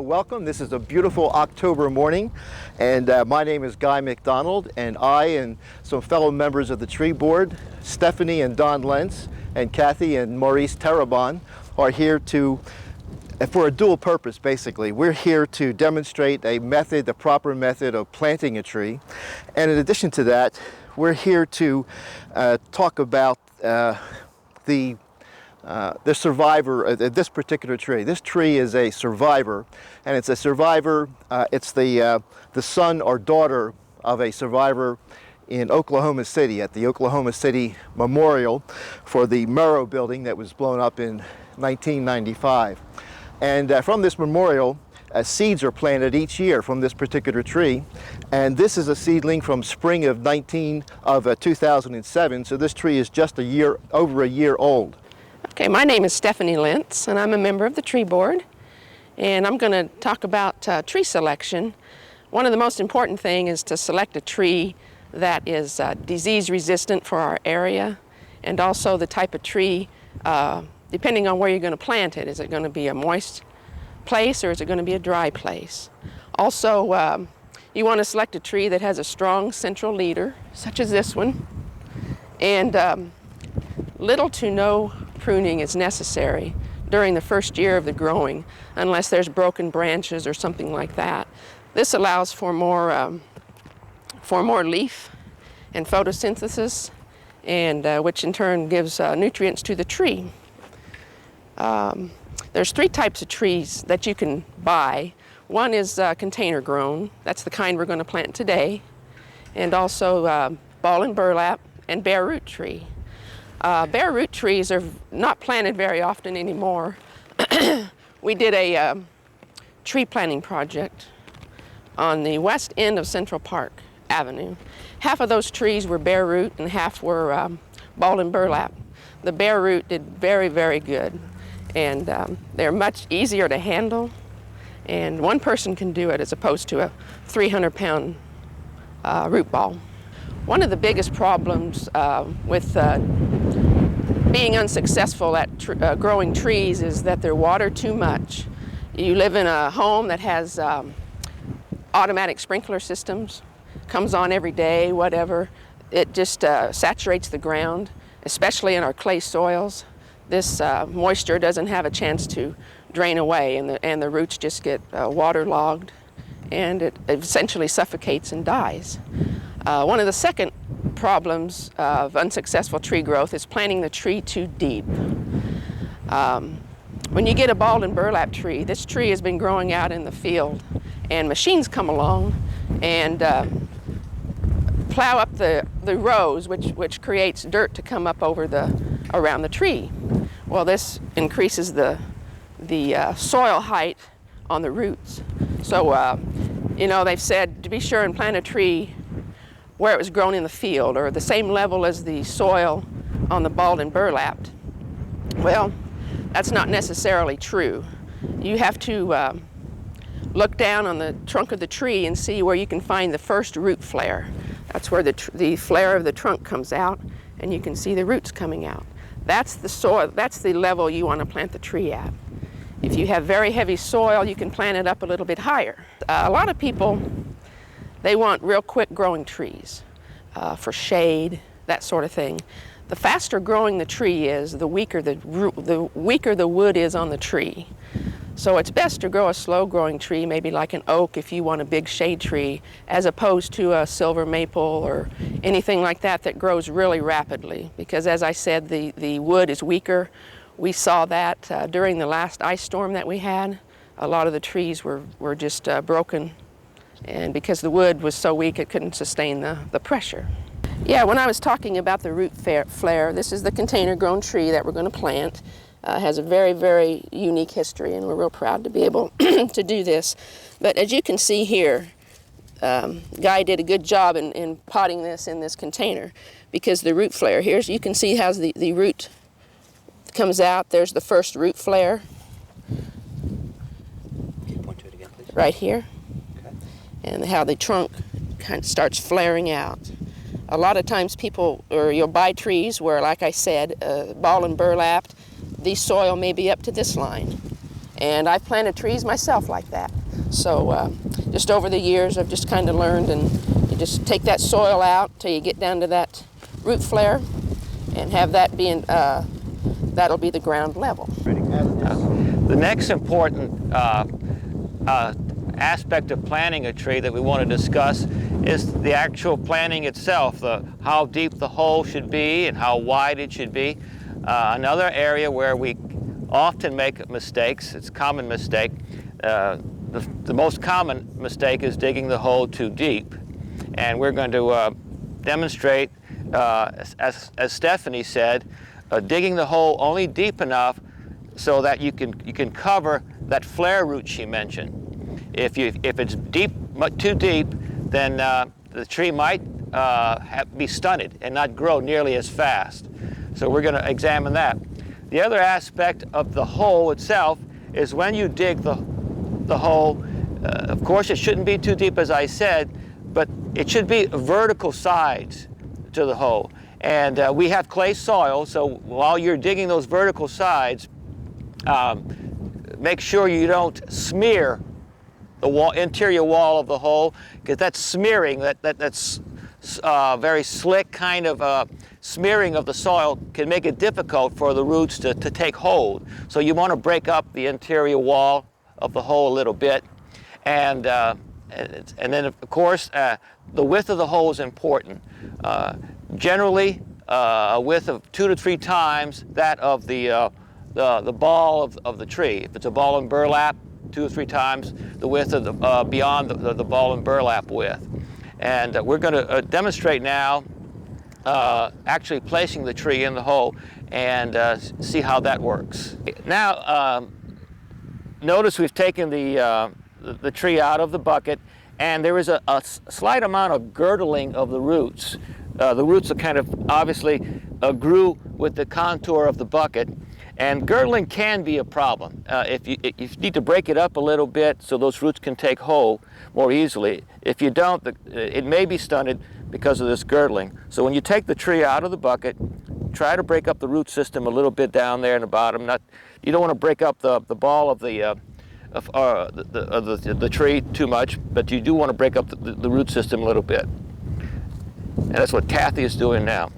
welcome. This is a beautiful October morning, and my name is Guy McDonald, and I and some fellow members of the tree board, Stephanie and Don Lentz, and Kathy and Maurice Terabon, are here for a dual purpose, basically. We're here to demonstrate a method, the proper method of planting a tree, and in addition to that, we're here to talk about the survivor of this particular tree. This tree is a survivor, and it's a survivor, it's the son or daughter of a survivor in Oklahoma City at the Oklahoma City Memorial for the Murrow building that was blown up in 1995. And from this memorial, seeds are planted each year from this particular tree, and this is a seedling from spring of 2007, so this tree is just over a year old. Okay, my name is Stephanie Lentz, and I'm a member of the tree board, and I'm going to talk about tree selection. One of the most important things is to select a tree that is disease resistant for our area, and also the type of tree, depending on where you're going to plant it. Is it going to be a moist place or is it going to be a dry place? Also, you want to select a tree that has a strong central leader, such as this one, and little to no pruning is necessary during the first year of the growing, unless there's broken branches or something like that. This allows for more leaf and photosynthesis, and which in turn gives nutrients to the tree. There's three types of trees that you can buy. One is container grown. That's the kind we're going to plant today, and also ball and burlap and bare root tree. Bare root trees are not planted very often anymore. We did a tree planting project on the west end of Central Park Avenue. Half of those trees were bare root and half were ball and burlap. The bare root did very, very good, and they're much easier to handle, and one person can do it as opposed to a 300-pound root ball. One of the biggest problems with being unsuccessful at growing trees is that they're watered too much. You live in a home that has automatic sprinkler systems, comes on every day, whatever. It just saturates the ground, especially in our clay soils. This moisture doesn't have a chance to drain away, and the roots just get waterlogged, and it essentially suffocates and dies. One of the second problems of unsuccessful tree growth is planting the tree too deep. When you get a ball and burlap tree, this tree has been growing out in the field, and machines come along and plow up the rows, which creates dirt to come up around the tree. Well, this increases the soil height on the roots. So, they've said to be sure and plant a tree where it was grown in the field or the same level as the soil on the balled and burlapped. Well, that's not necessarily true. You have to look down on the trunk of the tree and see where you can find the first root flare. That's where the flare of the trunk comes out, and you can see the roots coming out. That's the soil, that's the level you want to plant the tree at. If you have very heavy soil, you can plant it up a little bit higher. A lot of people, they want real quick growing trees for shade, that sort of thing. The faster growing the tree is, the weaker the wood is on the tree. So it's best to grow a slow growing tree, maybe like an oak if you want a big shade tree, as opposed to a silver maple or anything like that grows really rapidly. Because as I said, the wood is weaker. We saw that during the last ice storm that we had. A lot of the trees were just broken, and because the wood was so weak it couldn't sustain the pressure. Yeah, when I was talking about the root flare, this is the container grown tree that we're going to plant. Has a very, very unique history, and we're real proud to be able to do this. But as you can see here, Guy did a good job in potting this in this container, because the root flare, here you can see how the root comes out. There's the first root flare. Can you point to it again, please? Right here. Okay. And how the trunk kind of starts flaring out. A lot of times you'll buy trees where, like I said, ball and burlapped, the soil may be up to this line. And I've planted trees myself like that. So just over the years, I've just kind of learned, and you just take that soil out till you get down to that root flare, and have that being, that'll be the ground level. The next important aspect of planting a tree that we want to discuss is the actual planting itself, how deep the hole should be and how wide it should be. Another area where we often make mistakes, it's a common mistake, the most common mistake is digging the hole too deep. And we're going to demonstrate, as Stephanie said, digging the hole only deep enough so that you can cover that flare root she mentioned. If it's too deep, then the tree might be stunted and not grow nearly as fast. So we're going to examine that. The other aspect of the hole itself is when you dig the hole, of course it shouldn't be too deep, as I said, but it should be vertical sides to the hole. And we have clay soil, so while you're digging those vertical sides, make sure you don't smear the interior wall of the hole, because that smearing, that's very slick kind of smearing of the soil can make it difficult for the roots to take hold. So you want to break up the interior wall of the hole a little bit. And then, of course, the width of the hole is important. Generally, a width of 2 to 3 times that of the ball of the tree. If it's a ball and burlap, 2 or 3 times the width of the beyond the ball and burlap width. And we're going to demonstrate now actually placing the tree in the hole and see how that works. Now, notice we've taken the tree out of the bucket, and there is a slight amount of girdling of the roots. The roots are kind of obviously grew with the contour of the bucket, and girdling can be a problem. If you need to break it up a little bit so those roots can take hold more easily. If you don't, it may be stunted because of this girdling. So when you take the tree out of the bucket, try to break up the root system a little bit down there in the bottom. You don't want to break up the ball of the tree too much, but you do want to break up the root system a little bit. And that's what Kathy is doing now.